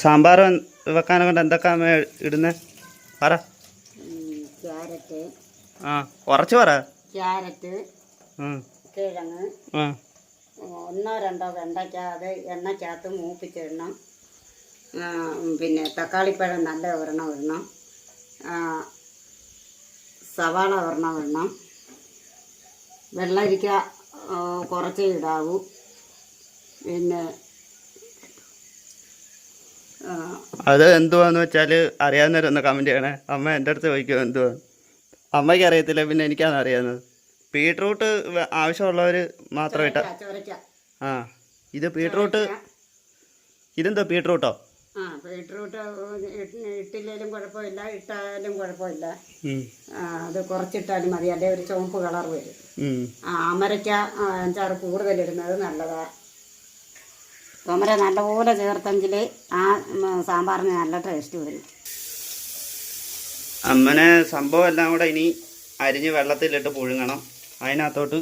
സാമ്പാർ വെക്കാനെ കൊണ്ട് എന്തൊക്കെ ഇടുന്നേ പറ. ക്യാരറ്റ്, കുറച്ച് പറ. ക്യാരറ്റ്, കിഴങ്ങ്, ഒന്നോ രണ്ടോ വെണ്ടയ്ക്ക, അത് എണ്ണയ്ക്കകത്ത് മൂപ്പിച്ചിടണം. പിന്നെ തക്കാളിപ്പഴം നല്ല ഒരെണ്ണം ഇടണം, സവാള ഒരെണ്ണം ഇടണം, വെള്ളരിക്ക കുറച്ചേ ഇടാവൂ. പിന്നെ അത് എന്തുവാന്ന് വെച്ചാൽ അറിയാവുന്നവരൊന്ന് കമൻറ്റ് ചെയ്യണേ. അമ്മ എൻ്റെ അടുത്ത് ചോദിക്കുമോ എന്തുവാ, അമ്മയ്ക്ക് അറിയത്തില്ല, പിന്നെ എനിക്കാണ് അറിയാവുന്നത്. ബീട്രൂട്ട് ആവശ്യമുള്ളവർ മാത്രം ഇട്ട. ഇത് ബീട്രൂട്ട്, ഇതെന്തോ ബീട്രൂട്ടോ? ബീട്രൂട്ട് ഇട്ടില്ലേലും കുഴപ്പമില്ല, ഇട്ടാലും കുഴപ്പമില്ല. അത് കുറച്ചിട്ടാലും മതി, അല്ലെങ്കിൽ ഒരു ചുവപ്പ് കളർ വരും. അമരയ്ക്ക അഞ്ചാറ് കൂടുതലിടുന്നത് നല്ലതാണ്. തോമര നല്ലപോലെ ചേർത്തെങ്കിൽ ആ സാമ്പാറിന് നല്ല ടേസ്റ്റ് വരും. അമ്മനെ സംഭവം എല്ലാം കൂടെ ഇനി അരിഞ്ഞ് വെള്ളത്തിലിട്ട് പുഴുങ്ങണം. അതിനകത്തോട്ട്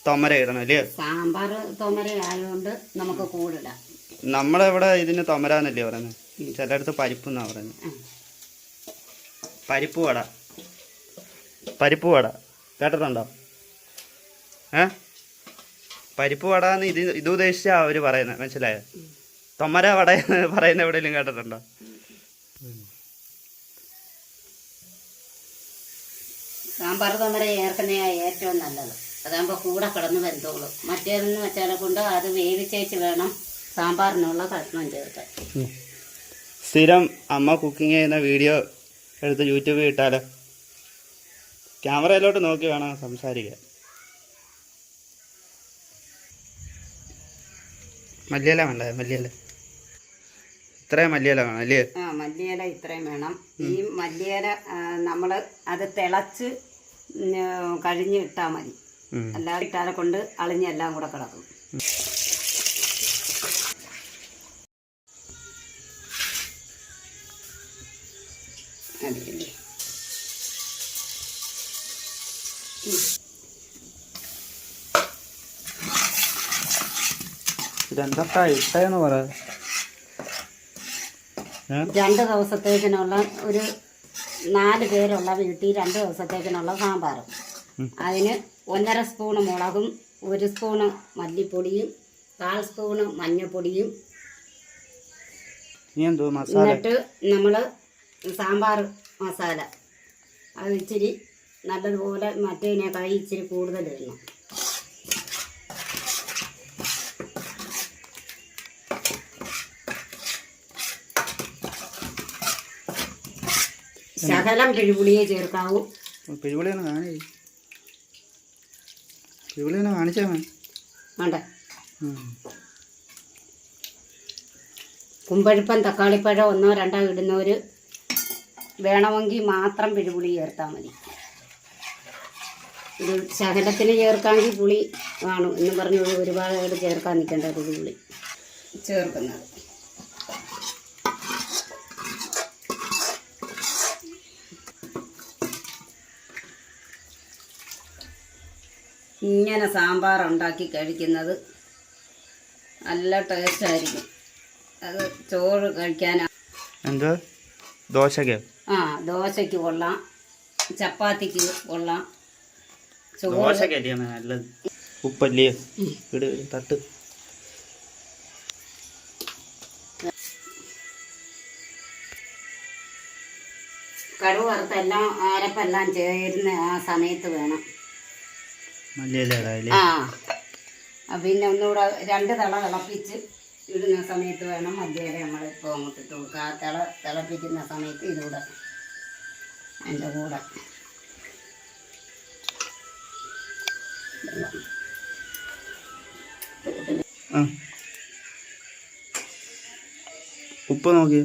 തൊമര ഇടണം അല്ലേ? സാമ്പാർ തൊമര ആയതുകൊണ്ട് നമുക്ക് കൂടിടാം. നമ്മളിവിടെ ഇതിന് തൊമരാന്നല്ലേ പറയുന്നത്, ചിലയിടത്ത് പരിപ്പ് എന്നാണ് പറയുന്നത്. പരിപ്പ് വട, പരിപ്പ് വട കേട്ടിട്ടുണ്ടോ? പരിപ്പ് വട എന്ന് ഇത് ഉദ്ദേശിച്ചാണ് അവർ പറയുന്നത്, മനസ്സിലായോ? തൊമര വട എന്ന് പറയുന്ന എവിടെയെങ്കിലും കേട്ടിട്ടുണ്ടോ? സാമ്പാർ തൊമര ചേർക്കുന്നതാണ് ഏറ്റവും നല്ലത്. അതാകുമ്പോൾ കൂടെ കിടന്ന് വെന്തോളും. മറ്റേതെന്ന് വെച്ചാൽ കൊണ്ട് അത് വേവിച്ചേച്ച് വേണം സാമ്പാറിനുള്ള കഷ്ണം ചേർക്കാൻ. സ്ഥിരം അമ്മ കുക്കിംഗ് ചെയ്യുന്ന വീഡിയോ എടുത്ത് യൂട്യൂബിൽ ഇട്ടാലോ? ക്യാമറയിലോട്ട് നോക്കി വേണം സംസാരിക്കാൻ. മല്ലിയില വേണ്ട? മല്ലിയില ഇത്രയും മല്ലിയില വേണം അല്ലേ? മല്ലിയില ഇത്രയും വേണം. ഈ മല്ലിയില നമ്മൾ അത് തിളച്ച് കഴിഞ്ഞ് ഇട്ടാൽ മതി, അല്ലാതെ ഇട്ടാലെ കൊണ്ട് അളിഞ്ഞെല്ലാം കൂടെ കിടക്കും. അതില്ലേ ഇതെന്തൊക്കെ ഇട്ടെന്ന് പറ. 2 ദിവസത്തേക്കിനുള്ള ഒരു 4 പേരുള്ള വീട്ടിൽ 2 ദിവസത്തേക്കിനുള്ള സാമ്പാർ. അതിന് 1.5 സ്പൂണ് മുളകും 1 സ്പൂണ് മല്ലിപ്പൊടിയും 1/4 സ്പൂണ് മഞ്ഞൾപ്പൊടിയും. എന്നിട്ട് നമ്മൾ സാമ്പാർ മസാല അത് ഇച്ചിരി നല്ലതുപോലെ മറ്റേതിനേക്കായി ഇച്ചിരി കൂടുതൽ ഇടണം. ശകലം പിഴുപുളിയെ ചേർക്കാവൂ. പിഴുപുളിയൊന്ന് കാണിച്ചാ വേണ്ട. കുമ്പഴുപ്പം തക്കാളിപ്പഴം 1 2 ഇടുന്നവർ വേണമെങ്കിൽ മാത്രം പിഴുപുളി ചേർത്താൽ മതി. ഒരു ശകലത്തിന് ചേർക്കാമെങ്കിൽ പുളി കാണും എന്ന് പറഞ്ഞ് ഒരുപാട് ചേർക്കാൻ നിൽക്കേണ്ട പിഴുപുളി ചേർക്കുന്നത്. ഇങ്ങനെ സാമ്പാർ ഉണ്ടാക്കി കഴിക്കുന്നത് നല്ല ടേസ്റ്റായിരിക്കും. അത് ചോറ് കഴിക്കാനാ. എന്താ ദോശയ്ക്ക്? ദോശയ്ക്ക് കൊള്ളാം, ചപ്പാത്തിക്ക് കൊള്ളാം. ദോശക്കല്ലേ നല്ലത്. ഉപ്പല്ലേ തട്ട്. കടുക് വറുത്തെല്ലാം അരപ്പെല്ലാം ചേരുന്ന ആ സമയത്ത് വേണം. പിന്നെ ഒന്നുകൂടെ 2 തിള തിളപ്പിച്ച് ഇടുന്ന സമയത്ത് വേണം മല്ലിയില നമ്മളിപ്പോൾ അങ്ങോട്ട് ഇട്ട് കൊടുക്കുക. ആ തിളപ്പിക്കുന്ന സമയത്ത് ഇതുകൂടെ അതിൻ്റെ കൂടെ ഉപ്പ് നോക്കി.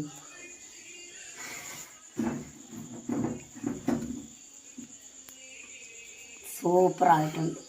സൂപ്പറായിട്ടുണ്ട്.